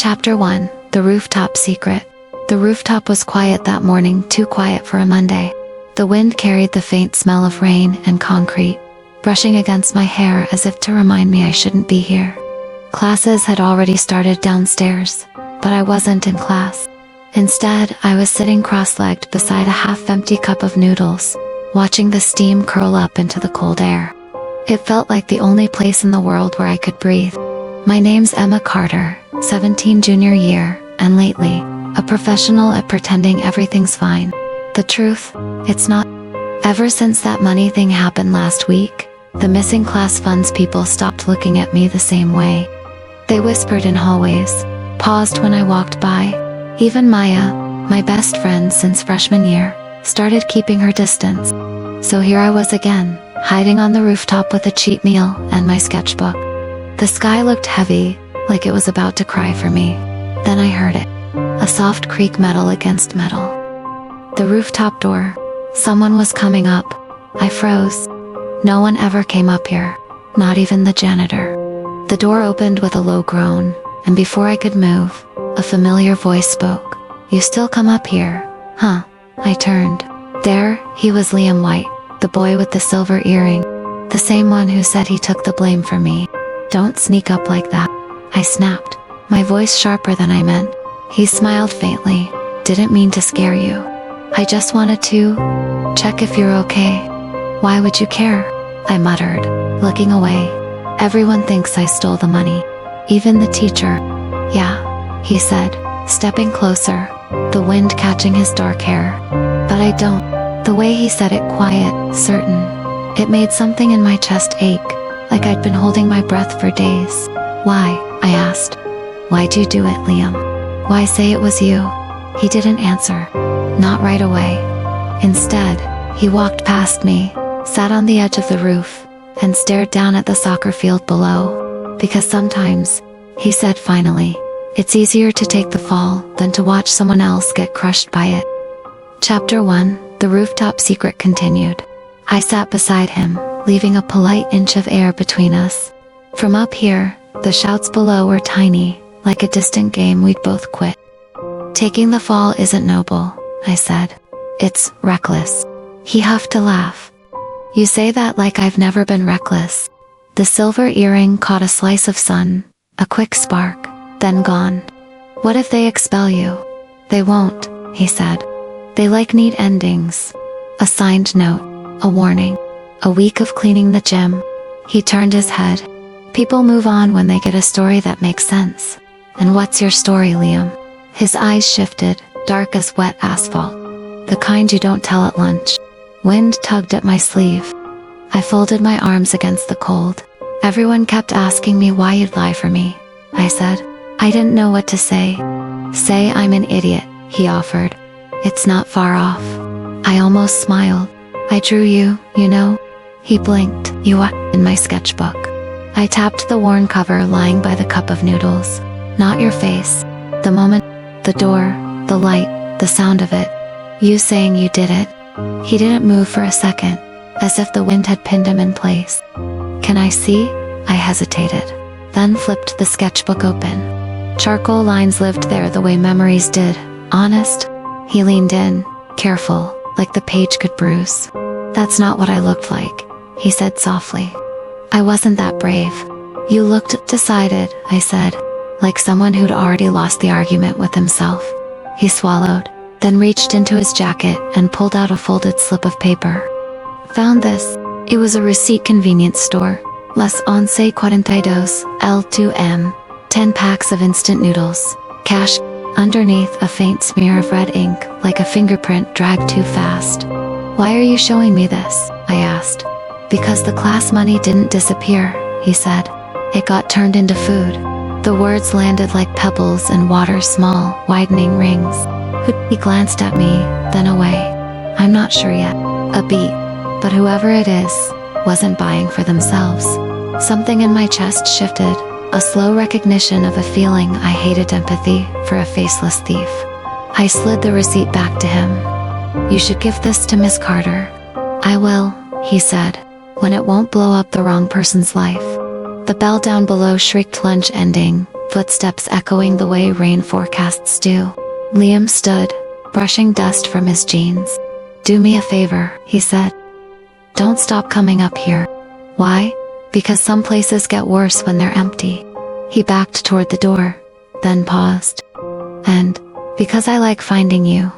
Chapter 1: The Rooftop Secret. The rooftop was quiet that morning, too quiet for a Monday. The wind carried the faint smell of rain and concrete, brushing against my hair as if to remind me I shouldn't be here. Classes had already started downstairs, but I wasn't in class. Instead, I was sitting cross-legged beside a half-empty cup of noodles, watching the steam curl up into the cold air. It felt like the only place in the world where I could breathe. My name's Emma Carter, 17 junior year, and lately, a professional at pretending everything's fine. The truth, it's not. Ever since that money thing happened last week, the missing class funds people stopped looking at me the same way. They whispered in hallways, paused when I walked by. Even Maya, my best friend since freshman year, started keeping her distance. So here I was again, hiding on the rooftop with a cheap meal and my sketchbook. The sky looked heavy, like it was about to cry for me. Then I heard it. A soft creak, metal against metal. The rooftop door. Someone was coming up. I froze. No one ever came up here, not even the janitor. The door opened with a low groan, and before I could move, a familiar voice spoke. "You still come up here, huh?" I turned. There, he was Liam White, the boy with the silver earring. The same one who said he took the blame for me. "Don't sneak up like that," I snapped, my voice sharper than I meant. He smiled faintly. "Didn't mean to scare you. I just wanted to check if you're okay." "Why would you care?" I muttered, looking away. "Everyone thinks I stole the money. Even the teacher." "Yeah," he said, stepping closer, the wind catching his dark hair. "But I don't." The way he said it, quiet, certain, it made something in my chest ache, like I'd been holding my breath for days. "Why?" I asked. "Why'd you do it, Liam? Why say it was you?" He didn't answer. Not right away. Instead, he walked past me, sat on the edge of the roof, and stared down at the soccer field below. "Because sometimes," he said finally, "it's easier to take the fall than to watch someone else get crushed by it." Chapter 1: The Rooftop Secret continued. I sat beside him, leaving a polite inch of air between us. From up here, the shouts below were tiny, like a distant game we'd both quit. "Taking the fall isn't noble," I said. "It's reckless." He huffed to laugh. "You say that like I've never been reckless." The silver earring caught a slice of sun, a quick spark, then gone. "What if they expel you?" "They won't," he said. "They like neat endings. A signed note, a warning, a week of cleaning the gym." He turned his head. "People move on when they get a story that makes sense." "And what's your story, Liam?" His eyes shifted, dark as wet asphalt. "The kind you don't tell at lunch." Wind tugged at my sleeve. I folded my arms against the cold. "Everyone kept asking me why you'd lie for me," I said. I didn't know what to say. "Say I'm an idiot," he offered. "It's not far off." I almost smiled. "I drew you, you know." He blinked. "You what?" In my sketchbook. I tapped the worn cover lying by the cup of noodles. "Not your face." The moment, the door, the light, the sound of it. "You saying you did it." He didn't move for a second, as if the wind had pinned him in place. "Can I see?" I hesitated, then flipped the sketchbook open. Charcoal lines lived there the way memories did, honest. He leaned in, careful, like the page could bruise. "That's not what I looked like," he said softly. "I wasn't that brave." "You looked decided," I said, like someone who'd already lost the argument with himself. He swallowed, then reached into his jacket and pulled out a folded slip of paper. "Found this." It was a receipt, convenience store. "Las 11:42 L2M, 10 packs of instant noodles. Cash." Underneath, a faint smear of red ink, like a fingerprint dragged too fast. "Why are you showing me this?" I asked. "Because the class money didn't disappear," he said. "It got turned into food." The words landed like pebbles in water, small, widening rings. He glanced at me, then away. "I'm not sure yet." A beat. But whoever it is, wasn't buying for themselves. Something in my chest shifted, a slow recognition of a feeling I hated: empathy for a faceless thief. I slid the receipt back to him. "You should give this to Miss Carter." "I will," he said, "when it won't blow up the wrong person's life." The bell down below shrieked, lunch ending, footsteps echoing the way rain forecasts do. Liam stood, brushing dust from his jeans. "Do me a favor," he said. "Don't stop coming up here." "Why?" "Because some places get worse when they're empty." He backed toward the door, then paused. "And because I like finding you."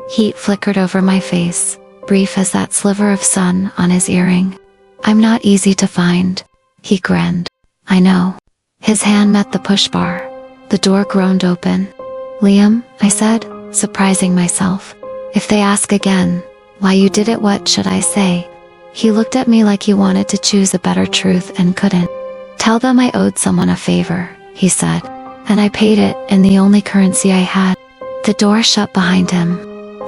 Heat flickered over my face, brief as that sliver of sun on his earring. "I'm not easy to find." He grinned. "I know." His hand met the push bar. The door groaned open. "Liam," I said, surprising myself. "If they ask again why you did it, what should I say?" He looked at me like he wanted to choose a better truth and couldn't. "Tell them I owed someone a favor," he said, "and I paid it in the only currency I had." The door shut behind him.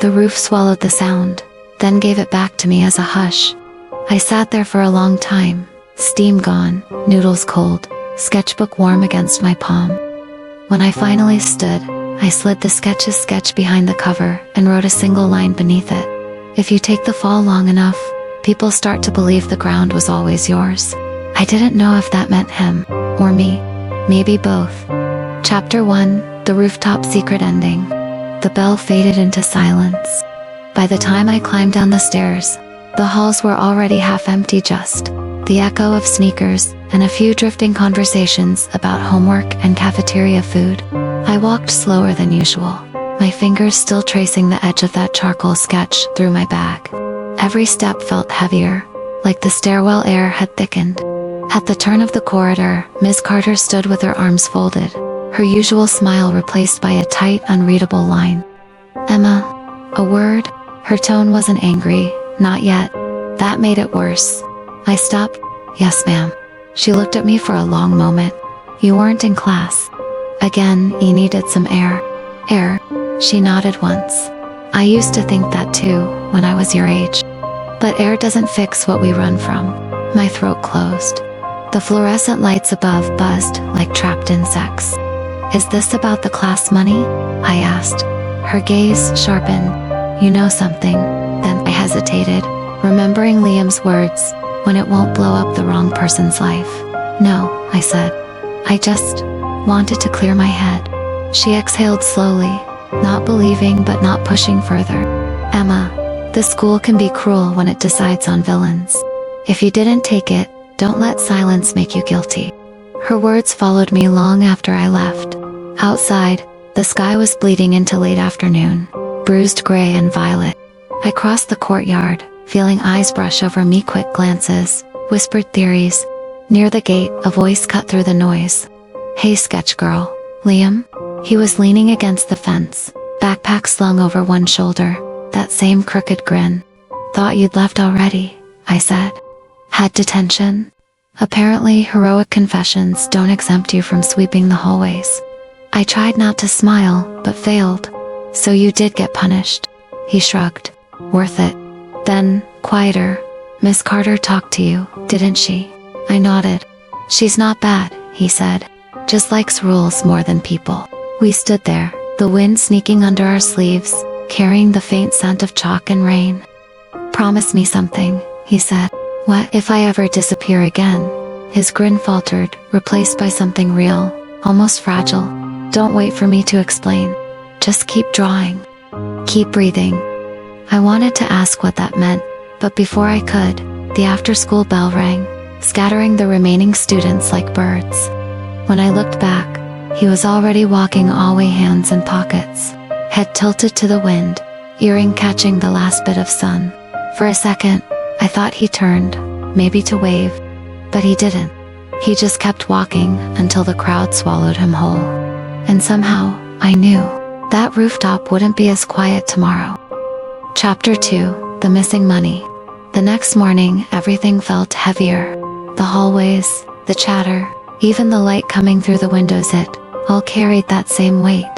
The roof swallowed the sound, then gave it back to me as a hush. I sat there for a long time, steam gone, noodles cold, sketchbook warm against my palm. When I finally stood, I slid the sketch behind the cover and wrote a single line beneath it. "If you take the fall long enough, people start to believe the ground was always yours." I didn't know if that meant him, or me. Maybe both. Chapter 1, The Rooftop Secret Ending. The bell faded into silence. By the time I climbed down the stairs, the halls were already half empty, just the echo of sneakers and a few drifting conversations about homework and cafeteria food. I walked slower than usual, my fingers still tracing the edge of that charcoal sketch through my bag. Every step felt heavier, like the stairwell air had thickened. At the turn of the corridor, Miss Carter stood with her arms folded, her usual smile replaced by a tight, unreadable line. "Emma." A word. Her tone wasn't angry, not yet. That made it worse. I stopped. "Yes, ma'am." She looked at me for a long moment. "You weren't in class." Again, you needed some air. "Air?" She nodded once. "I used to think that too, when I was your age. But air doesn't fix what we run from." My throat closed. The fluorescent lights above buzzed like trapped insects. "Is this about the class money?" I asked. Her gaze sharpened. "You know something?" Then I hesitated, remembering Liam's words, "when it won't blow up the wrong person's life." "No," I said. "I just wanted to clear my head." She exhaled slowly, not believing but not pushing further. "Emma, the school can be cruel when it decides on villains. If you didn't take it, don't let silence make you guilty." Her words followed me long after I left. Outside, the sky was bleeding into late afternoon, bruised gray and violet. I crossed the courtyard, feeling eyes brush over me, quick glances, whispered theories. Near the gate, a voice cut through the noise. "Hey, sketch girl." "Liam?" He was leaning against the fence, backpack slung over one shoulder, that same crooked grin. "Thought you'd left already," I said. "Had detention?" Apparently, heroic confessions don't exempt you from sweeping the hallways. I tried not to smile, but failed. "So you did get punished?" He shrugged. "Worth it." Then, quieter, "Miss Carter talked to you, didn't she?" I nodded. "She's not bad," he said. "Just likes rules more than people." We stood there, the wind sneaking under our sleeves, carrying the faint scent of chalk and rain. "Promise me something," he said. "What if I ever disappear again?" His grin faltered, replaced by something real, almost fragile. "Don't wait for me to explain. Just keep drawing. Keep breathing." I wanted to ask what that meant, but before I could, the after-school bell rang, scattering the remaining students like birds. When I looked back, he was already walking away, hands in pockets, head tilted to the wind, earring catching the last bit of sun. For a second, I thought he turned, maybe to wave, but he didn't. He just kept walking until the crowd swallowed him whole. And somehow, I knew that rooftop wouldn't be as quiet tomorrow. Chapter 2, The Missing Money. The next morning, everything felt heavier. The hallways, the chatter, even the light coming through the windows, it all carried that same weight,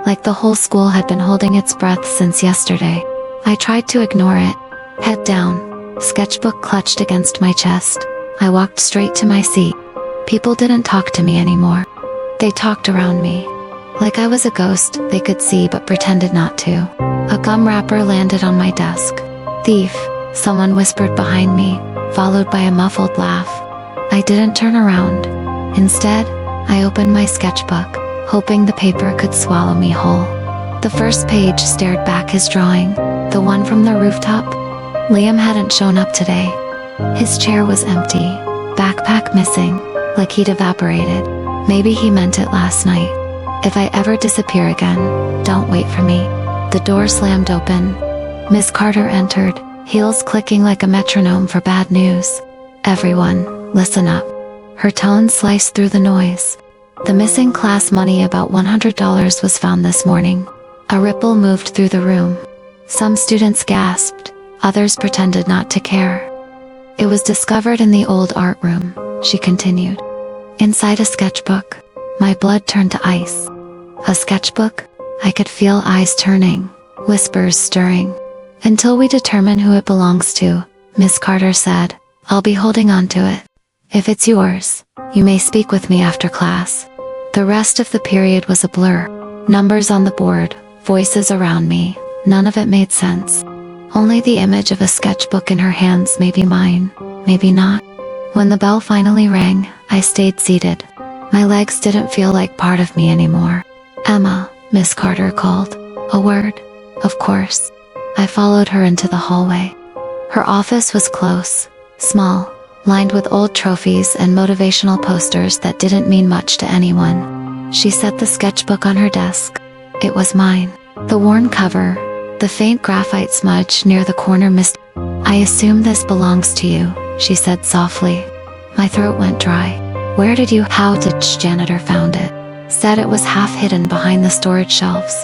like the whole school had been holding its breath since yesterday. I tried to ignore it, head down, sketchbook clutched against my chest. I walked straight to my seat. People didn't talk to me anymore. They talked around me. Like I was a ghost they could see but pretended not to. A gum wrapper landed on my desk. "Thief," someone whispered behind me, followed by a muffled laugh. I didn't turn around. Instead, I opened my sketchbook. hoping the paper could swallow me whole. The first page stared back his drawing, the one from the rooftop. Liam hadn't shown up today. His chair was empty, backpack missing, like he'd evaporated. Maybe he meant it last night. If I ever disappear again, don't wait for me. The door slammed open. Miss Carter entered, heels clicking like a metronome for bad news. Everyone, listen up. Her tone sliced through the noise. The missing class money, about $100, was found this morning. A ripple moved through the room. Some students gasped, others pretended not to care. It was discovered in the old art room, she continued. Inside a sketchbook. My blood turned to ice. A sketchbook? I could feel eyes turning, whispers stirring. Until we determine who it belongs to, Miss Carter said, I'll be holding on to it. If it's yours, you may speak with me after class. The rest of the period was a blur. Numbers on the board, voices around me, none of it made sense. Only the image of a sketchbook in her hands, maybe mine, maybe not. When the bell finally rang, I stayed seated. My legs didn't feel like part of me anymore. Emma, Miss Carter called. A word? Of course. I followed her into the hallway. Her office was close, small, lined with old trophies and motivational posters that didn't mean much to anyone. She set the sketchbook on her desk. It was mine. The worn cover, the faint graphite smudge near the corner missed. I assume this belongs to you, she said softly. My throat went dry. Where did you? How did janitor found it? Said it was half hidden behind the storage shelves.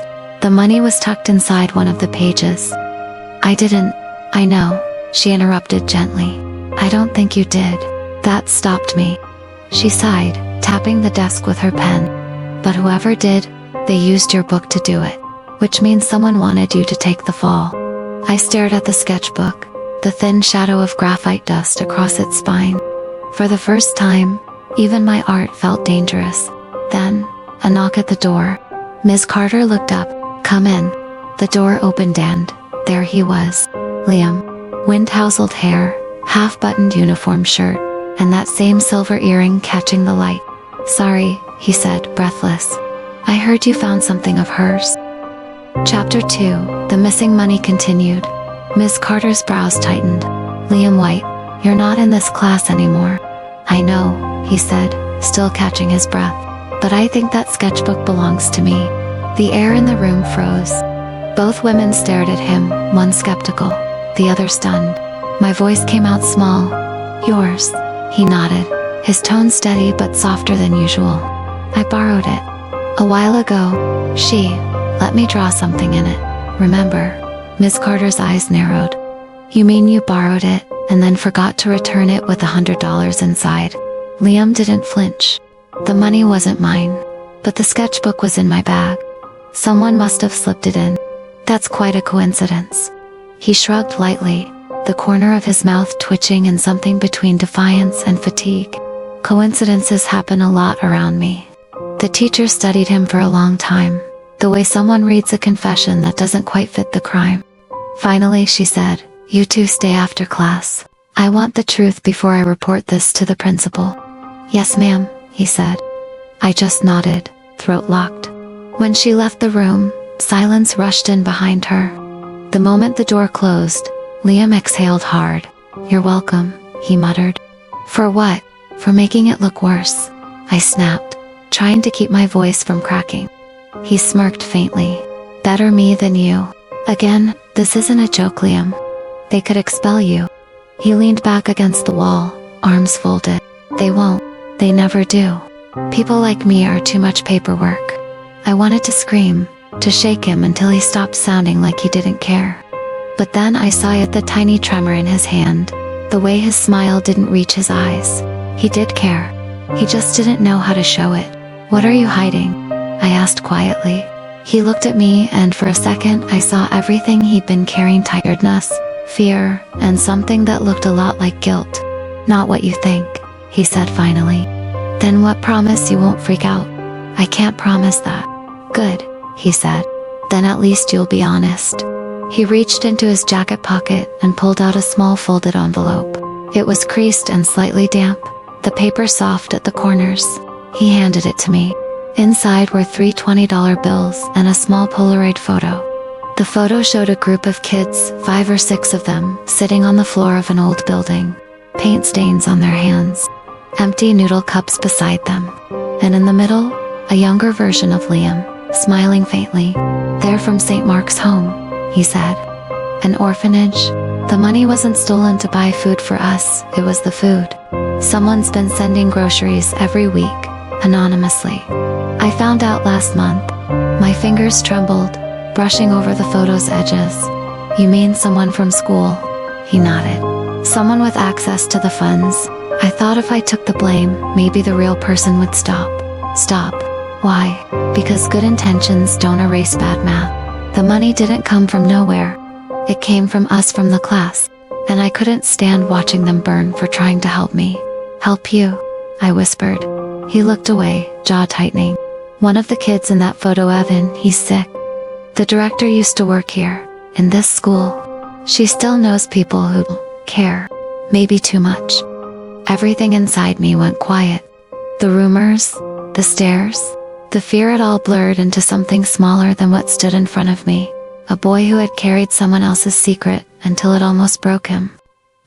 The money was tucked inside one of the pages. I didn't. I know, she interrupted gently. I don't think you did. That stopped me. She sighed, tapping the desk with her pen. But whoever did, they used your book to do it. Which means someone wanted you to take the fall. I stared at the sketchbook, the thin shadow of graphite dust across its spine. For the first time, even my art felt dangerous. Then, a knock at the door. Ms. Carter looked up. Come in. The door opened and there he was. Liam. Wind-tousled hair, half-buttoned uniform shirt, and that same silver earring catching the light. Sorry, he said, breathless. I heard you found something of hers. Chapter 2, The Missing Money continued. Ms. Carter's brows tightened. Liam White, you're not in this class anymore. I know, he said, still catching his breath. But I think that sketchbook belongs to me. The air in the room froze. Both women stared at him, one skeptical, the other stunned. My voice came out small. Yours. He nodded, his tone steady but softer than usual. I borrowed it. A while ago. She let me draw something in it. Remember? Miss Carter's eyes narrowed. You mean you borrowed it, and then forgot to return it with $100 inside? Liam didn't flinch. The money wasn't mine, but the sketchbook was in my bag. Someone must have slipped it in. That's quite a coincidence. He shrugged lightly, the corner of his mouth twitching in something between defiance and fatigue. Coincidences happen a lot around me. The teacher studied him for a long time, the way someone reads a confession that doesn't quite fit the crime. Finally, she said, you two stay after class. I want the truth before I report this to the principal. Yes, ma'am, he said. I just nodded, throat locked. When she left the room, silence rushed in behind her. The moment the door closed, Liam exhaled hard. You're welcome, he muttered. For what? For making it look worse. I snapped, trying to keep my voice from cracking. He smirked faintly. Better me than you. Again, this isn't a joke, Liam. They could expel you. He leaned back against the wall, arms folded. They won't. They never do. People like me are too much paperwork. I wanted to scream, to shake him until he stopped sounding like he didn't care. But then I saw it, the tiny tremor in his hand, the way his smile didn't reach his eyes. He did care. He just didn't know how to show it. What are you hiding? I asked quietly. He looked at me, and for a second I saw everything he'd been carrying: tiredness, fear, and something that looked a lot like guilt. Not what you think, he said finally. Then what? Promise you won't freak out? I can't promise that. Good, he said. Then at least you'll be honest. He reached into his jacket pocket and pulled out a small folded envelope. It was creased and slightly damp, the paper soft at the corners. He handed it to me. Inside were 3 $20 bills and a small Polaroid photo. The photo showed a group of kids, 5 or 6 of them, sitting on the floor of an old building, paint stains on their hands, empty noodle cups beside them. And in the middle, a younger version of Liam, smiling faintly. "They're from St. Mark's home," he said. "An orphanage? The money wasn't stolen to buy food for us, it was the food. Someone's been sending groceries every week, anonymously. I found out last month." My fingers trembled, brushing over the photo's edges. "You mean someone from school?" He nodded. "Someone with access to the funds. I thought if I took the blame, maybe the real person would stop." "Stop? Why?" "Because good intentions don't erase bad math. The money didn't come from nowhere. It came from us, from the class. And I couldn't stand watching them burn for trying to help me." "Help you?" I whispered. He looked away, jaw tightening. "One of the kids in that photo, Evan, he's sick. The director used to work here, in this school. She still knows people who care. Maybe too much." Everything inside me went quiet. The rumors, the stares, the fear, it all blurred into something smaller than what stood in front of me. A boy who had carried someone else's secret until it almost broke him.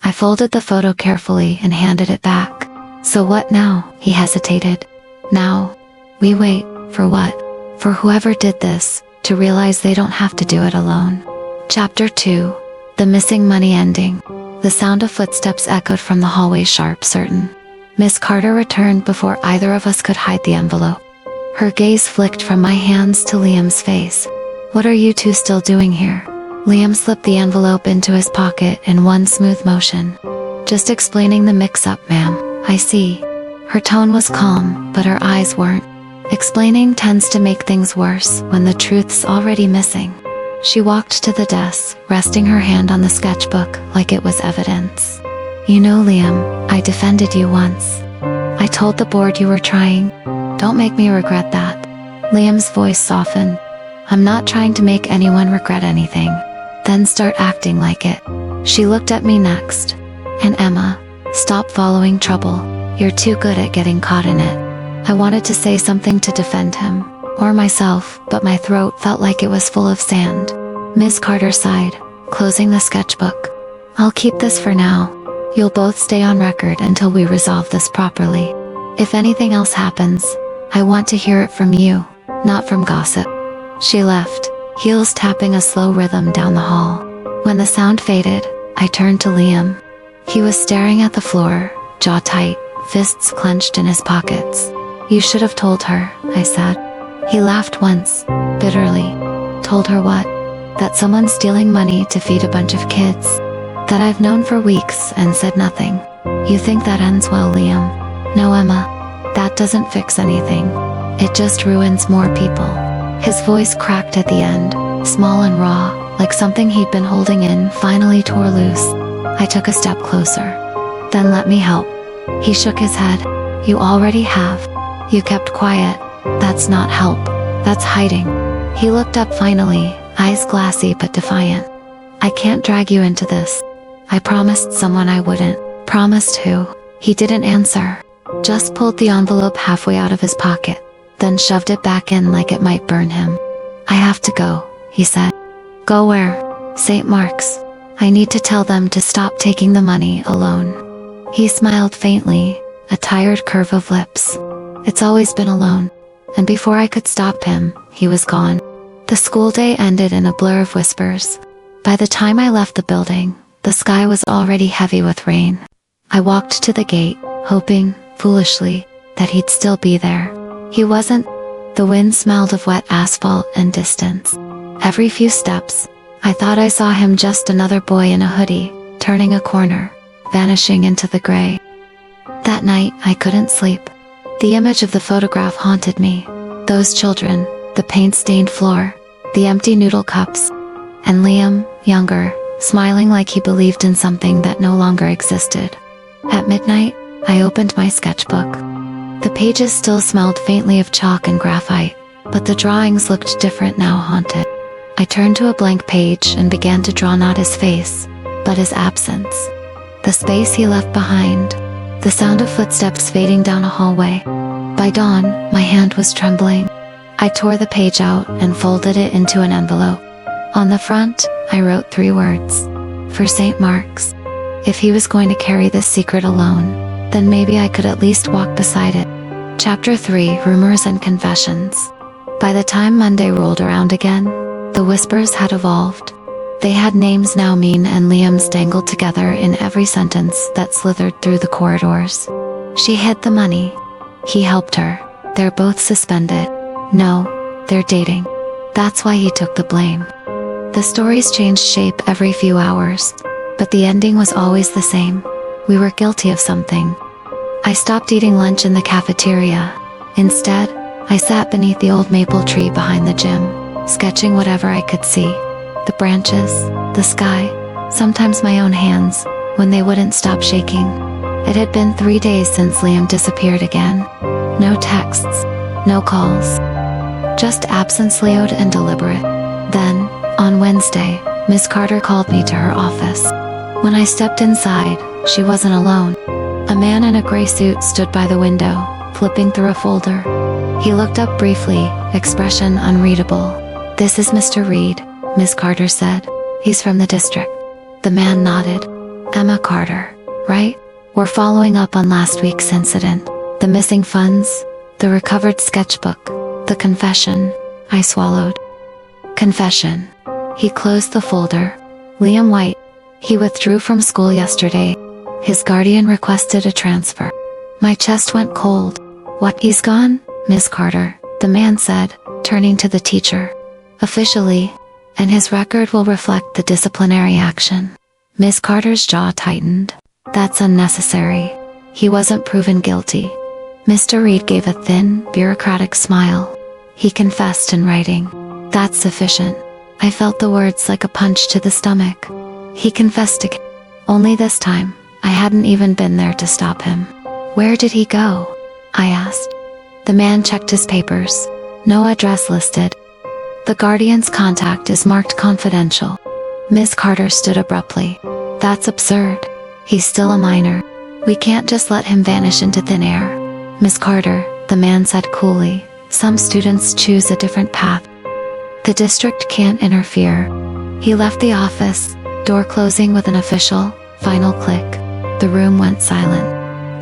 I folded the photo carefully and handed it back. "So what now?" He hesitated. "Now, we wait, for what? For whoever did this, to realize they don't have to do it alone." Chapter 2. The Missing Money Ending. The sound of footsteps echoed from the hallway, sharp, certain. Miss Carter returned before either of us could hide the envelope. Her gaze flicked from my hands to Liam's face. "What are you two still doing here?" Liam slipped the envelope into his pocket in one smooth motion. "Just explaining the mix-up, ma'am." "I see." Her tone was calm, but her eyes weren't. Explaining tends to make things worse when the truth's already missing. She walked to the desk, resting her hand on the sketchbook like it was evidence. "You know, Liam, I defended you once. I told the board you were trying. Don't make me regret that." Liam's voice softened. "I'm not trying to make anyone regret anything. Then start acting like it." She looked at me next. "And Emma, stop following trouble. You're too good at getting caught in it." I wanted to say something to defend him, or myself, but my throat felt like it was full of sand. Miss Carter sighed, closing the sketchbook. "I'll keep this for now. You'll both stay on record until we resolve this properly. If anything else happens, I want to hear it from you, not from gossip." She left, heels tapping a slow rhythm down the hall. When the sound faded, I turned to Liam. He was staring at the floor, jaw tight, fists clenched in his pockets. "You should have told her," I said. He laughed once, bitterly. "Told her what?" "That someone's stealing money to feed a bunch of kids. That I've known for weeks and said nothing." "You think that ends well, Liam?" "No, Emma. That doesn't fix anything. It just ruins more people." His voice cracked at the end, small and raw, like something he'd been holding in finally tore loose. I took a step closer. "Then let me help." He shook his head. "You already have. You kept quiet. That's not help. That's hiding." He looked up finally, eyes glassy but defiant. "I can't drag you into this. I promised someone I wouldn't." "Promised who?" He didn't answer, just pulled the envelope halfway out of his pocket, then shoved it back in like it might burn him. "I have to go," he said. "Go where?" "St. Mark's. I need to tell them to stop taking the money alone." He smiled faintly, a tired curve of lips. "It's always been alone." And before I could stop him, he was gone. The school day ended in a blur of whispers. By the time I left the building, the sky was already heavy with rain. I walked to the gate, hoping, foolishly, that he'd still be there. He wasn't. The wind smelled of wet asphalt and distance. Every few steps, I thought I saw him, just another boy in a hoodie, turning a corner, vanishing into the gray. That night, I couldn't sleep. The image of the photograph haunted me. Those children, the paint-stained floor, the empty noodle cups, and Liam, younger, smiling like he believed in something that no longer existed. At midnight, I opened my sketchbook. The pages still smelled faintly of chalk and graphite, but the drawings looked different now, haunted. I turned to a blank page and began to draw not his face, but his absence. The space he left behind, the sound of footsteps fading down a hallway, By dawn, my hand was trembling. I tore the page out and folded it into an envelope. On the front, I wrote 3 words. For St. Mark's. If he was going to carry this secret alone, then maybe I could at least walk beside it. Chapter 3: Rumors and Confessions. By the time Monday rolled around again, the whispers had evolved. They had names now. Mine and Liam's dangled together in every sentence that slithered through the corridors. She hid the money. He helped her. They're both suspended. No, they're dating. That's why he took the blame. The stories changed shape every few hours, but the ending was always the same. We were guilty of something. I stopped eating lunch in the cafeteria. Instead, I sat beneath the old maple tree behind the gym, sketching whatever I could see. The branches, the sky, sometimes my own hands, when they wouldn't stop shaking. It had been 3 days since Liam disappeared again. No texts, no calls. Just absence, loud and deliberate. Then, on Wednesday, Miss Carter called me to her office. When I stepped inside, she wasn't alone. A man in a gray suit stood by the window, flipping through a folder. He looked up briefly, expression unreadable. "This is Mr. Reed," Miss Carter said. "He's from the district." The man nodded. "Emma Carter, right? We're following up on last week's incident. The missing funds, the recovered sketchbook, the confession." I swallowed. Confession. He closed the folder. Liam White. He withdrew from school yesterday. His guardian requested a transfer. My chest went cold. "What? He's gone, Miss Carter," the man said, turning to the teacher. "Officially, and his record will reflect the disciplinary action." Miss Carter's jaw tightened. "That's unnecessary. He wasn't proven guilty." Mr. Reed gave a thin, bureaucratic smile. "He confessed in writing. That's sufficient." I felt the words like a punch to the stomach. He confessed again. Only this time, I hadn't even been there to stop him. "Where did he go?" I asked. The man checked his papers. No address listed. "The guardian's contact is marked confidential." Miss Carter stood abruptly. "That's absurd. He's still a minor. We can't just let him vanish into thin air." "Miss Carter," the man said coolly, "some students choose a different path. The district can't interfere." He left the office, door closing with an official, final click. The room went silent.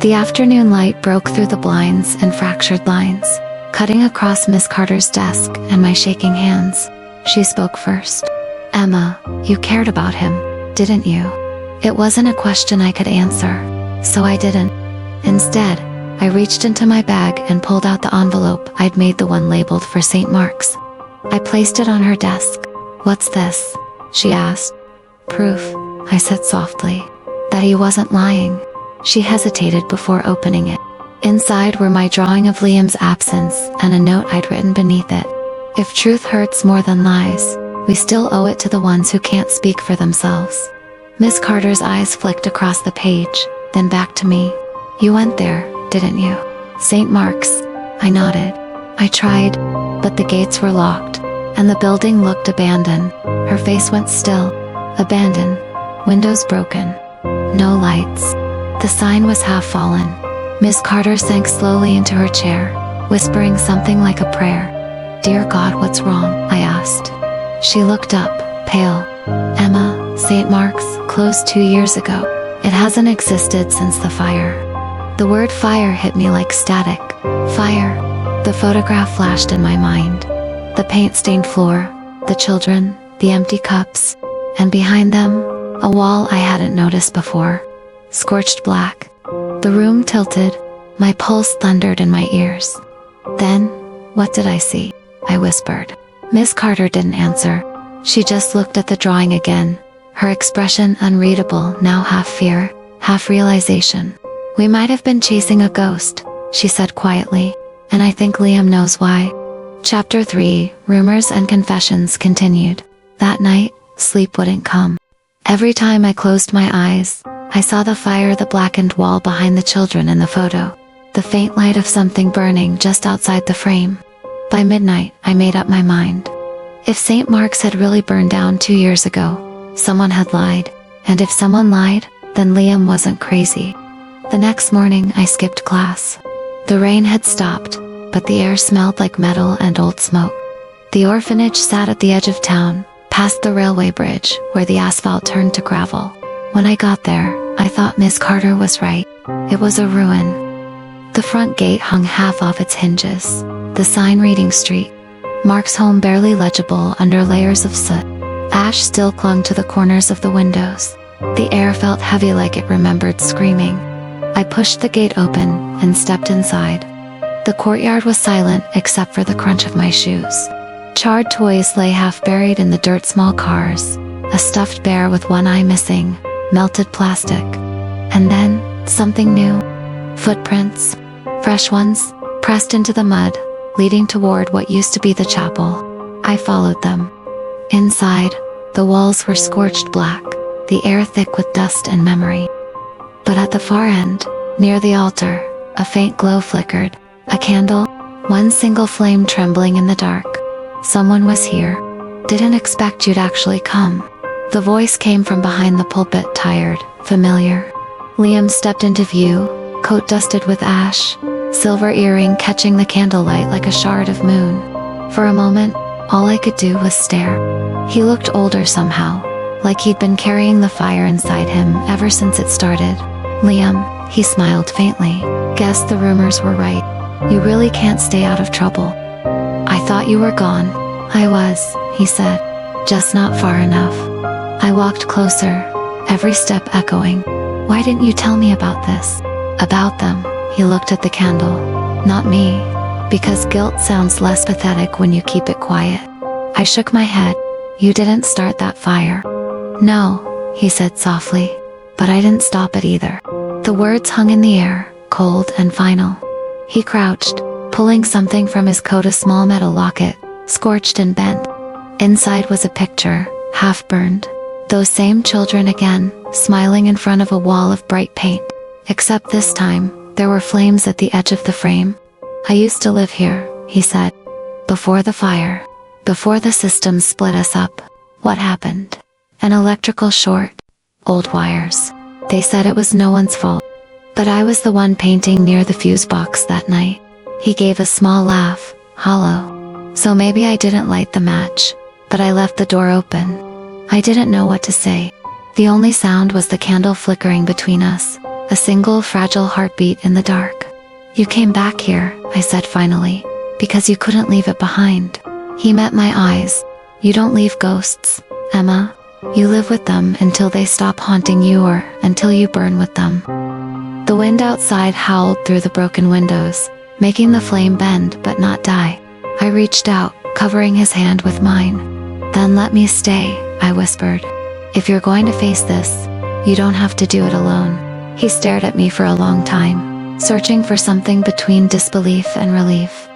The afternoon light broke through the blinds and fractured lines, cutting across Miss Carter's desk and my shaking hands. She spoke first. "Emma, you cared about him, didn't you?" It wasn't a question I could answer, so I didn't. Instead, I reached into my bag and pulled out the envelope I'd made, the one labeled for St. Mark's. I placed it on her desk. "What's this?" she asked. "Proof," I said softly, "that he wasn't lying." She hesitated before opening it. Inside were my drawing of Liam's absence and a note I'd written beneath it. "If truth hurts more than lies, we still owe it to the ones who can't speak for themselves." Miss Carter's eyes flicked across the page, then back to me. "You went there, didn't you?" "St. Mark's," I nodded. "I tried, but the gates were locked, and the building looked abandoned." Her face went still. "Abandoned. Windows broken. No lights." The sign was half fallen. Miss Carter sank slowly into her chair, whispering something like a prayer. "Dear God, what's wrong?" I asked. She looked up, pale. "Emma, St. Mark's closed 2 years ago. It hasn't existed since the fire." The word fire hit me like static. Fire. The photograph flashed in my mind. The paint-stained floor, the children, the empty cups, and behind them, a wall I hadn't noticed before. Scorched black. The room tilted. My pulse thundered in my ears. "Then, what did I see?" I whispered. Miss Carter didn't answer. She just looked at the drawing again, her expression unreadable, now half fear, half realization. "We might have been chasing a ghost," she said quietly, "and I think Liam knows why." Chapter 3: Rumors and Confessions continued. That night, sleep wouldn't come. Every time I closed my eyes, I saw the fire, the blackened wall behind the children in the photo, the faint light of something burning just outside the frame. By midnight, I made up my mind. If St. Mark's had really burned down 2 years ago, someone had lied, and if someone lied, then Liam wasn't crazy. The next morning, I skipped class. The rain had stopped, but the air smelled like metal and old smoke. The orphanage sat at the edge of town, past the railway bridge, where the asphalt turned to gravel. When I got there, I thought Miss Carter was right. It was a ruin. The front gate hung half off its hinges, the sign reading Street. Mark's home barely legible under layers of soot. Ash still clung to the corners of the windows. The air felt heavy like it remembered screaming. I pushed the gate open and stepped inside. The courtyard was silent except for the crunch of my shoes. Charred toys lay half buried in the dirt, small cars, a stuffed bear with one eye missing, melted plastic. And then, something new. Footprints, fresh ones, pressed into the mud, leading toward what used to be the chapel. I followed them. Inside, the walls were scorched black, the air thick with dust and memory. But at the far end, near the altar, a faint glow flickered. A candle, one single flame trembling in the dark. Someone was here. Didn't expect you'd actually come. The voice came from behind the pulpit, tired, familiar. Liam stepped into view, coat dusted with ash, silver earring catching the candlelight like a shard of moon. For a moment, all I could do was stare. He looked older somehow, like he'd been carrying the fire inside him ever since it started. Liam, he smiled faintly. Guess the rumors were right. You really can't stay out of trouble. I thought you were gone. I was, he said. Just not far enough. I walked closer, every step echoing. Why didn't you tell me about this? About them, he looked at the candle. Not me. Because guilt sounds less pathetic when you keep it quiet. I shook my head. You didn't start that fire. No, he said softly. But I didn't stop it either. The words hung in the air, cold and final. He crouched, pulling something from his coat, a small metal locket, scorched and bent. Inside was a picture, half burned. Those same children again, smiling in front of a wall of bright paint. Except this time, there were flames at the edge of the frame. I used to live here, he said. Before the fire. Before the system split us up. What happened? An electrical short. Old wires. They said it was no one's fault. But I was the one painting near the fuse box that night. He gave a small laugh, hollow. So maybe I didn't light the match, but I left the door open. I didn't know what to say. The only sound was the candle flickering between us, a single fragile heartbeat in the dark. You came back here, I said finally, because you couldn't leave it behind. He met my eyes. You don't leave ghosts, Emma. You live with them until they stop haunting you or until you burn with them. The wind outside howled through the broken windows, making the flame bend but not die. I reached out, covering his hand with mine. Then let me stay, I whispered. If you're going to face this, you don't have to do it alone. He stared at me for a long time, searching for something between disbelief and relief.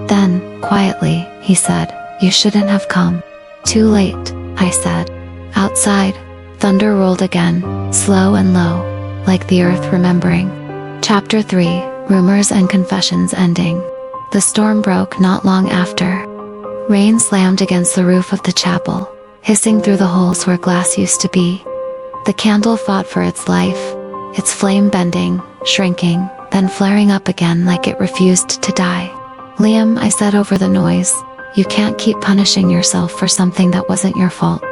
Then, quietly, he said, you shouldn't have come. Too late, I said. Outside, thunder rolled again, slow and low, like the earth remembering. Chapter 3, Rumors and Confessions ending. The storm broke not long after. Rain slammed against the roof of the chapel, hissing through the holes where glass used to be. The candle fought for its life, its flame bending, shrinking, then flaring up again like it refused to die. Liam, I said over the noise, you can't keep punishing yourself for something that wasn't your fault.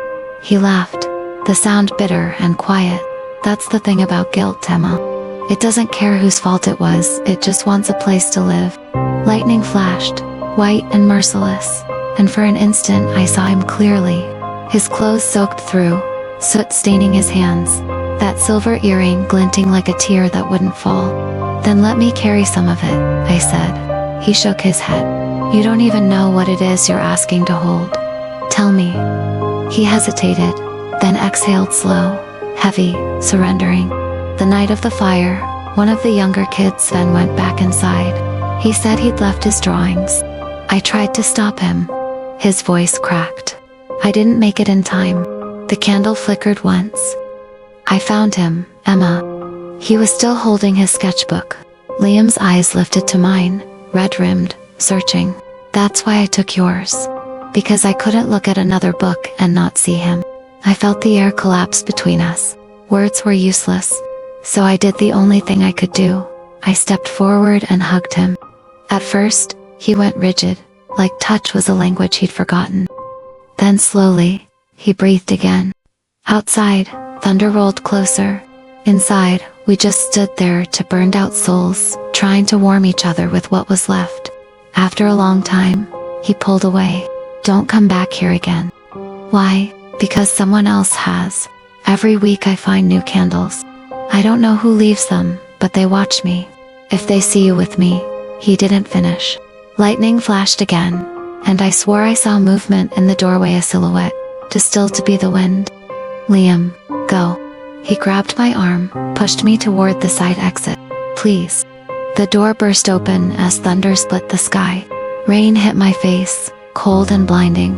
He laughed, the sound bitter and quiet. That's the thing about guilt, Emma. It doesn't care whose fault it was, it just wants a place to live. Lightning flashed, white and merciless, and for an instant I saw him clearly. His clothes soaked through, soot staining his hands, that silver earring glinting like a tear that wouldn't fall. Then let me carry some of it, I said. He shook his head. You don't even know what it is you're asking to hold. Tell me. He hesitated, then exhaled slow, heavy, surrendering. The night of the fire, one of the younger kids then went back inside. He said he'd left his drawings. I tried to stop him. His voice cracked. I didn't make it in time. The candle flickered once. I found him, Emma. He was still holding his sketchbook. Liam's eyes lifted to mine, red-rimmed, searching. That's why I took yours. Because I couldn't look at another book and not see him. I felt the air collapse between us. Words were useless. So I did the only thing I could do. I stepped forward and hugged him. At first, he went rigid, like touch was a language he'd forgotten. Then slowly, he breathed again. Outside, thunder rolled closer. Inside, we just stood there, two burned out souls, trying to warm each other with what was left. After a long time, he pulled away. Don't come back here again. Why? Because someone else has. Every week I find new candles. I don't know who leaves them, but they watch me. If they see you with me, he didn't finish. Lightning flashed again, and I swore I saw movement in the doorway, a silhouette, distilled to be the wind. Liam, go. He grabbed my arm, pushed me toward the side exit. Please. The door burst open as thunder split the sky. Rain hit my face, cold and blinding.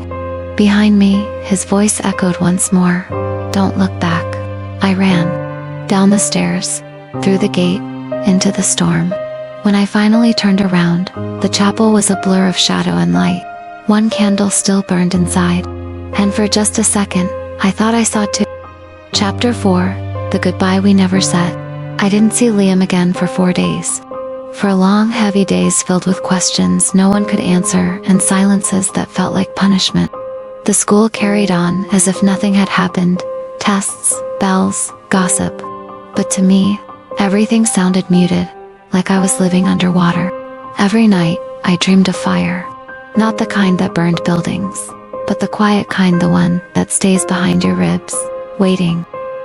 Behind me, his voice echoed once more. Don't look back. I ran. Down the stairs, through the gate, into the storm. When I finally turned around, the chapel was a blur of shadow and light. One candle still burned inside. And for just a second, I thought I saw two. Chapter 4, The Goodbye We Never Said. I didn't see Liam again for 4 days. For long, heavy days filled with questions no one could answer and silences that felt like punishment. The school carried on as if nothing had happened. Tests, bells, gossip. But to me, everything sounded muted, like I was living underwater. Every night, I dreamed of fire. Not the kind that burned buildings, but the quiet kind, the one that stays behind your ribs, waiting.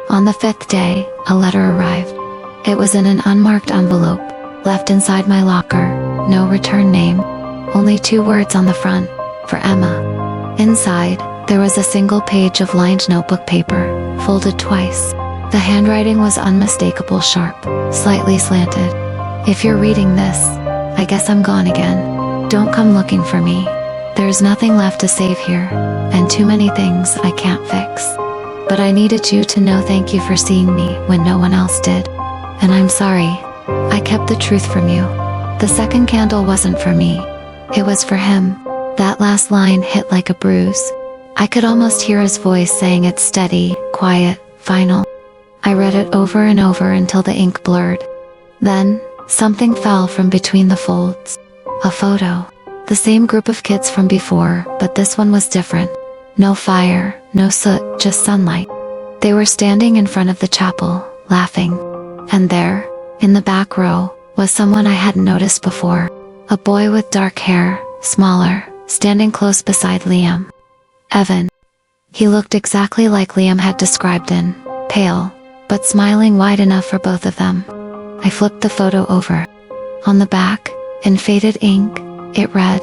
On the 5th day, a letter arrived. It was in an unmarked envelope, left inside my locker, no return name, only 2 words on the front, for Emma. Inside, there was a single page of lined notebook paper, folded twice. The handwriting was unmistakable, sharp, slightly slanted. If you're reading this, I guess I'm gone again. Don't come looking for me. There's nothing left to save here, and too many things I can't fix. But I needed you to know thank you for seeing me when no one else did. And I'm sorry. I kept the truth from you. The second candle wasn't for me. It was for him. That last line hit like a bruise. I could almost hear his voice saying it, steady, quiet, final. I read it over and over until the ink blurred. Then, something fell from between the folds. A photo. The same group of kids from before, but this one was different. No fire, no soot, just sunlight. They were standing in front of the chapel, laughing. And there, in the back row, was someone I hadn't noticed before. A boy with dark hair, smaller, standing close beside Liam. Evan. He looked exactly like Liam had described in, pale, but smiling wide enough for both of them. I flipped the photo over. On the back, in faded ink, it read,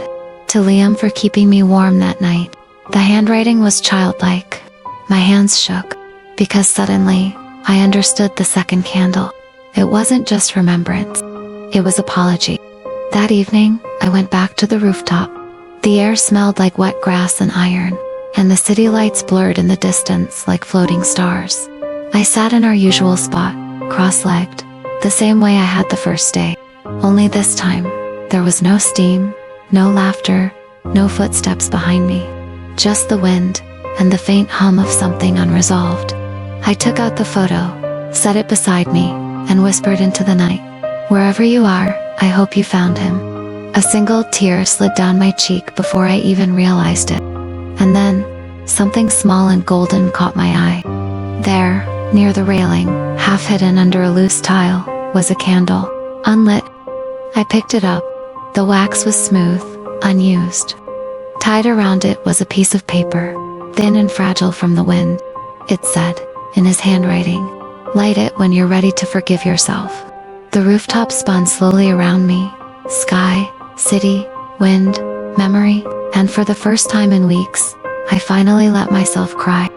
"To Liam for keeping me warm that night." The handwriting was childlike. My hands shook, because suddenly, I understood the second candle. It wasn't just remembrance. It was apology. That evening, I went back to the rooftop. The air smelled like wet grass and iron, and the city lights blurred in the distance like floating stars. I sat in our usual spot, cross-legged, the same way I had the first day. Only this time, there was no steam, no laughter, no footsteps behind me. Just the wind, and the faint hum of something unresolved. I took out the photo, set it beside me, and whispered into the night, "Wherever you are, I hope you found him." A single tear slid down my cheek before I even realized it. And then, something small and golden caught my eye. There, near the railing, half hidden under a loose tile, was a candle, unlit. I picked it up. The wax was smooth, unused. Tied around it was a piece of paper, thin and fragile from the wind. It said, in his handwriting, "Light it when you're ready to forgive yourself." The rooftop spun slowly around me. Sky, city, wind, memory, and for the first time in weeks, I finally let myself cry.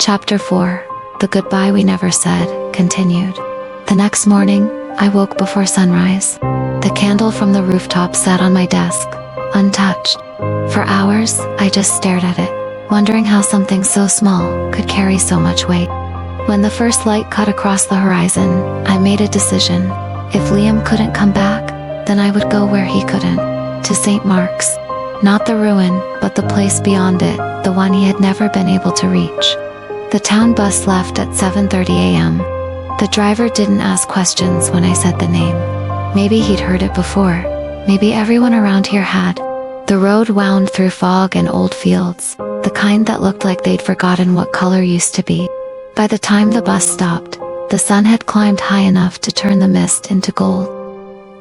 Chapter 4, The Goodbye We Never Said, continued. The next morning, I woke before sunrise. The candle from the rooftop sat on my desk, untouched. For hours, I just stared at it, wondering how something so small could carry so much weight. When the first light cut across the horizon, I made a decision. If Liam couldn't come back, then I would go where he couldn't, to St. Mark's. Not the ruin, but the place beyond it, the one he had never been able to reach. The town bus left at 7:30 a.m. The driver didn't ask questions when I said the name. Maybe he'd heard it before. Maybe everyone around here had. The road wound through fog and old fields, the kind that looked like they'd forgotten what color used to be. By the time the bus stopped, the sun had climbed high enough to turn the mist into gold.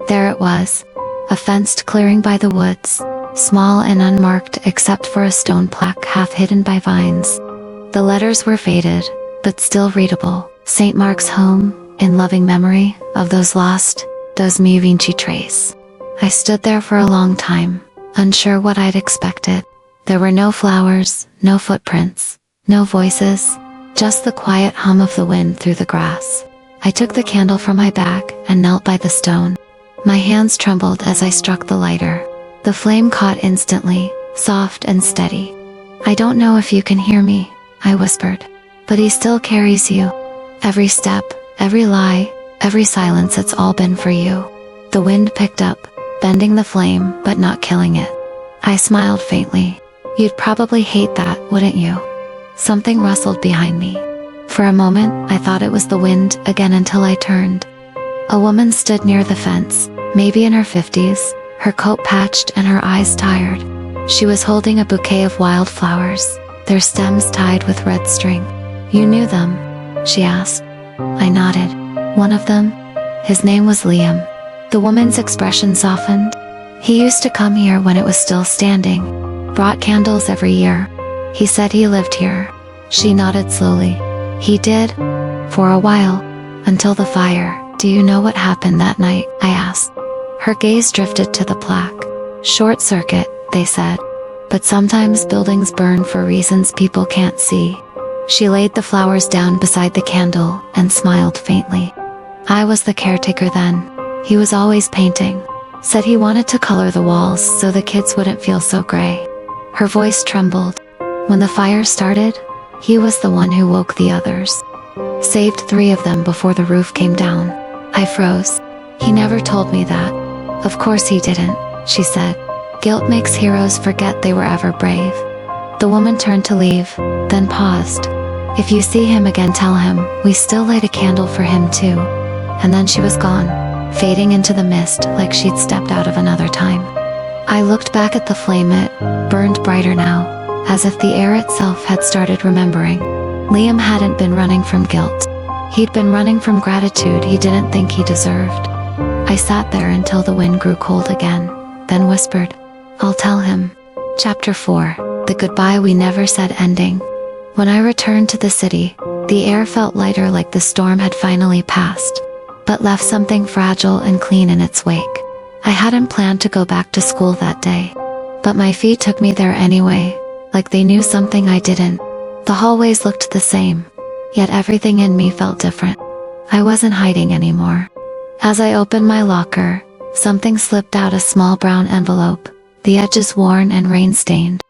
There it was, a fenced clearing by the woods, small and unmarked except for a stone plaque half hidden by vines. The letters were faded, but still readable. St. Mark's Home, in loving memory of those lost, those mi vinci trace. I stood there for a long time, unsure what I'd expected. There were no flowers, no footprints, no voices, just the quiet hum of the wind through the grass. I took the candle from my bag and knelt by the stone. My hands trembled as I struck the lighter. The flame caught instantly, soft and steady. "I don't know if you can hear me," I whispered. "But he still carries you. Every step, every lie, every silence, it's all been for you." The wind picked up, bending the flame but not killing it. I smiled faintly. "You'd probably hate that, wouldn't you?" Something rustled behind me. For a moment, I thought it was the wind again until I turned. A woman stood near the fence, maybe in her 50s, her coat patched and her eyes tired. She was holding a bouquet of wildflowers, their stems tied with red string. "You knew them?" she asked. I nodded. "One of them? His name was Liam." The woman's expression softened. "He used to come here when it was still standing. Brought candles every year. He said he lived here." She nodded slowly. "He did? For a while. Until the fire." "Do you know what happened that night?" I asked. Her gaze drifted to the plaque. "Short circuit," they said. "But sometimes buildings burn for reasons people can't see." She laid the flowers down beside the candle and smiled faintly. "I was the caretaker then. He was always painting. Said he wanted to color the walls so the kids wouldn't feel so gray." Her voice trembled. "When the fire started, he was the one who woke the others. Saved 3 of them before the roof came down." I froze. "He never told me that." "Of course he didn't," she said. "Guilt makes heroes forget they were ever brave." The woman turned to leave, then paused. "If you see him again, tell him we still light a candle for him too." And then she was gone, fading into the mist like she'd stepped out of another time. I looked back at the flame. It burned brighter now, as if the air itself had started remembering. Liam hadn't been running from guilt. He'd been running from gratitude he didn't think he deserved. I sat there until the wind grew cold again, then whispered, "I'll tell him." Chapter 4. The Goodbye We Never Said ending. When I returned to the city, the air felt lighter, like the storm had finally passed, but left something fragile and clean in its wake. I hadn't planned to go back to school that day, but my feet took me there anyway, like they knew something I didn't. The hallways looked the same, yet everything in me felt different. I wasn't hiding anymore. As I opened my locker, something slipped out, a small brown envelope, the edges worn and rain-stained.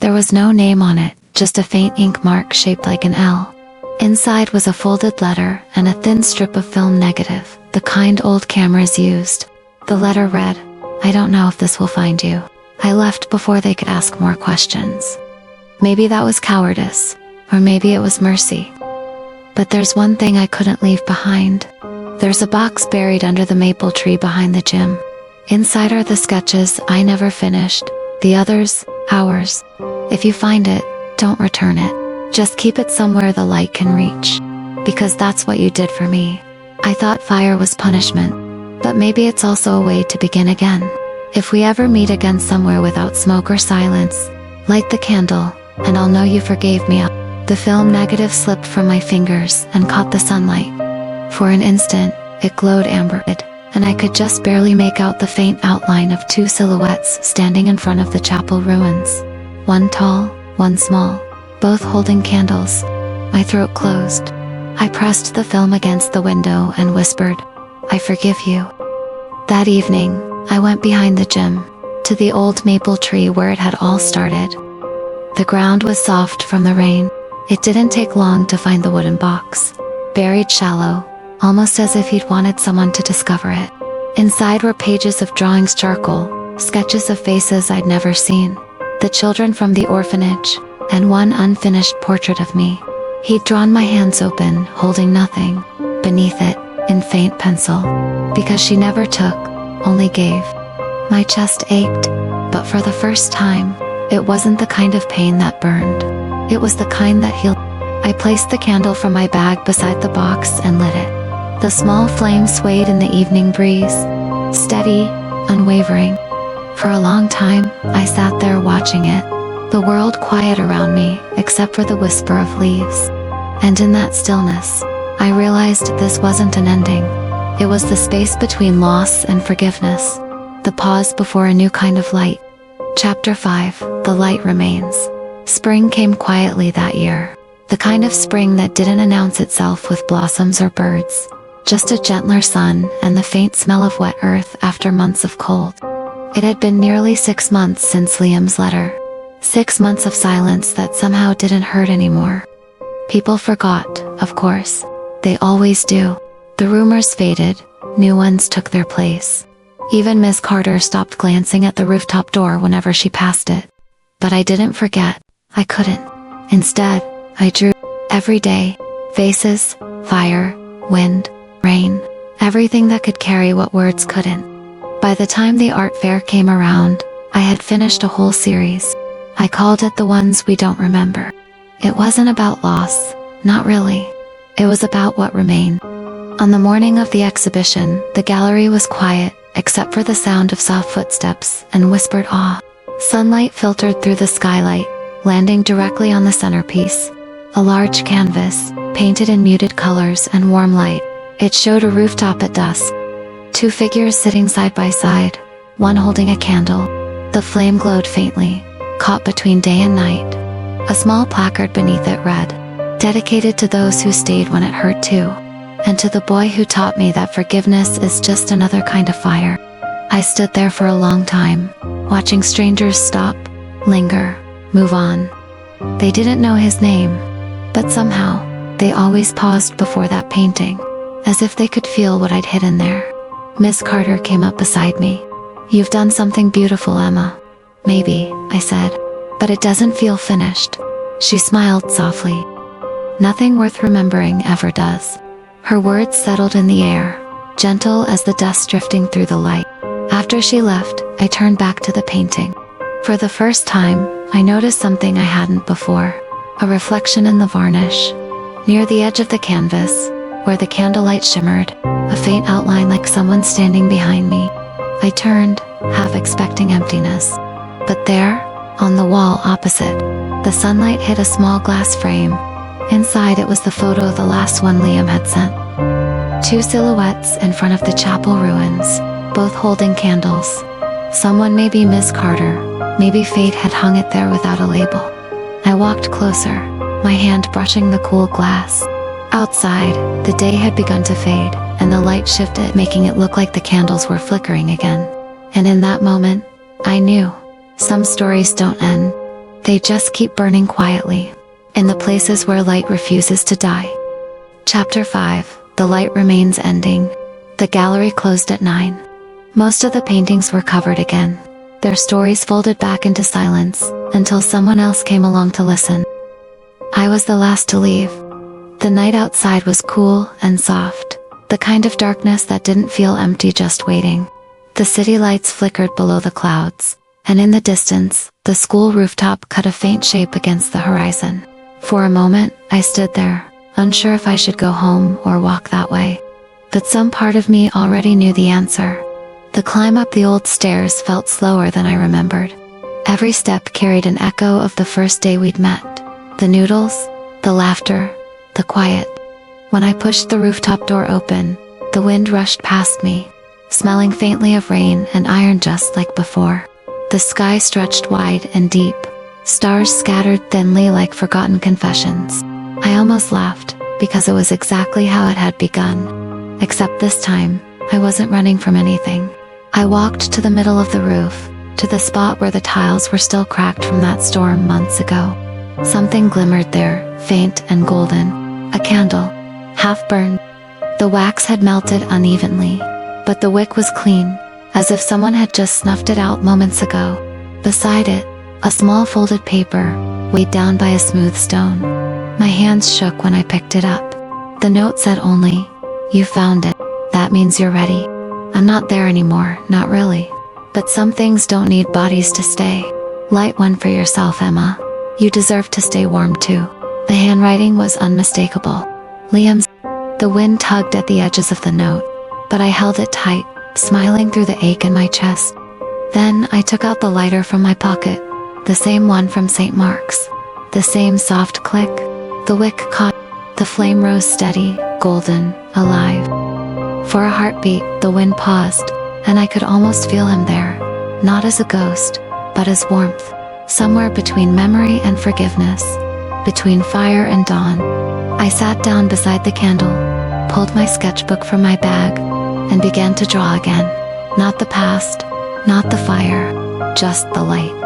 There was no name on it, just a faint ink mark shaped like an L. Inside was a folded letter and a thin strip of film negative, the kind old cameras used. The letter read, "I don't know if this will find you. I left before they could ask more questions." Maybe that was cowardice, or maybe it was mercy. But there's one thing I couldn't leave behind. There's a box buried under the maple tree behind the gym. Inside are the sketches I never finished, the others, ours. If you find it, don't return it. Just keep it somewhere the light can reach. Because that's what you did for me. I thought fire was punishment, but maybe it's also a way to begin again. If we ever meet again somewhere without smoke or silence, light the candle, and I'll know you forgave me. The film negative slipped from my fingers and caught the sunlight. For an instant, it glowed amber red, and I could just barely make out the faint outline of 2 silhouettes standing in front of the chapel ruins. One tall, one small, both holding candles. My throat closed. I pressed the film against the window and whispered, "I forgive you." That evening, I went behind the gym, to the old maple tree where it had all started. The ground was soft from the rain. It didn't take long to find the wooden box, buried shallow, almost as if he'd wanted someone to discover it. Inside were pages of drawings, charcoal, sketches of faces I'd never seen, the children from the orphanage, and one unfinished portrait of me. He'd drawn my hands open, holding nothing. Beneath it, in faint pencil, because she never took, only gave. My chest ached, but for the first time, it wasn't the kind of pain that burned. It was the kind that healed. I placed the candle from my bag beside the box and lit it. The small flame swayed in the evening breeze, steady, unwavering. For a long time, I sat there watching it, the world quiet around me except for the whisper of leaves. And in that stillness, I realized this wasn't an ending. It was the space between loss and forgiveness, the pause before a new kind of light. Chapter 5, The Light Remains. Spring came quietly that year, the kind of spring that didn't announce itself with blossoms or birds, just a gentler sun and the faint smell of wet earth after months of cold. It had been nearly 6 months since Liam's letter. 6 months of silence that somehow didn't hurt anymore. People forgot, of course. They always do. The rumors faded, new ones took their place. Even Miss Carter stopped glancing at the rooftop door whenever she passed it. But I didn't forget. I couldn't. Instead, I drew every day, faces, fire, wind, rain, everything that could carry what words couldn't. By the time the art fair came around, I had finished a whole series. I called it The Ones We Don't Remember. It wasn't about loss, not really. It was about what remained. On the morning of the exhibition, the gallery was quiet, except for the sound of soft footsteps and whispered awe. Sunlight filtered through the skylight, landing directly on the centerpiece. A large canvas, painted in muted colors and warm light. It showed a rooftop at dusk. 2 figures sitting side by side, one holding a candle. The flame glowed faintly, caught between day and night. A small placard beneath it read, "Dedicated to those who stayed when it hurt too, and to the boy who taught me that forgiveness is just another kind of fire." I stood there for a long time, watching strangers stop, linger, move on. They didn't know his name, but somehow, they always paused before that painting, as if they could feel what I'd hidden there. Miss Carter came up beside me. "You've done something beautiful, Emma." "Maybe," I said, "but it doesn't feel finished." She smiled softly. "Nothing worth remembering ever does." Her words settled in the air, gentle as the dust drifting through the light. After she left, I turned back to the painting. For the first time, I noticed something I hadn't before, a reflection in the varnish. Near the edge of the canvas, where the candlelight shimmered, a faint outline like someone standing behind me. I turned, half expecting emptiness. But there, on the wall opposite, the sunlight hit a small glass frame. Inside it was the photo of the last one Liam had sent. 2 silhouettes in front of the chapel ruins, both holding candles. Someone, maybe Miss Carter, maybe fate had hung it there without a label. I walked closer, my hand brushing the cool glass. Outside, the day had begun to fade, and the light shifted, making it look like the candles were flickering again. And in that moment, I knew. Some stories don't end. They just keep burning quietly, in the places where light refuses to die. Chapter 5, The Light Remains ending. The gallery closed at 9. Most of the paintings were covered again, their stories folded back into silence, until someone else came along to listen. I was the last to leave. The night outside was cool and soft, the kind of darkness that didn't feel empty, just waiting. The city lights flickered below the clouds, and in the distance, the school rooftop cut a faint shape against the horizon. For a moment, I stood there, unsure if I should go home or walk that way. But some part of me already knew the answer. The climb up the old stairs felt slower than I remembered. Every step carried an echo of the first day we'd met. The noodles, the laughter, the quiet. When I pushed the rooftop door open, the wind rushed past me, smelling faintly of rain and iron just like before. The sky stretched wide and deep, stars scattered thinly like forgotten confessions. I almost laughed, because it was exactly how it had begun. Except this time, I wasn't running from anything. I walked to the middle of the roof, to the spot where the tiles were still cracked from that storm months ago. Something glimmered there, faint and golden. A candle, half burned. The wax had melted unevenly, but the wick was clean, as if someone had just snuffed it out moments ago. Beside it, a small folded paper, weighed down by a smooth stone. My hands shook when I picked it up. The note said only, "You found it. That means you're ready." I'm not there anymore, not really. But some things don't need bodies to stay. Light one for yourself, Emma. You deserve to stay warm too. The handwriting was unmistakable. Liam's. The wind tugged at the edges of the note, but I held it tight, smiling through the ache in my chest. Then I took out the lighter from my pocket, the same one from St. Mark's. The same soft click. The wick caught. The flame rose steady, golden, alive. For a heartbeat, the wind paused, and I could almost feel him there, not as a ghost, but as warmth, somewhere between memory and forgiveness, between fire and dawn. I sat down beside the candle, pulled my sketchbook from my bag, and began to draw again. Not the past, not the fire, just the light.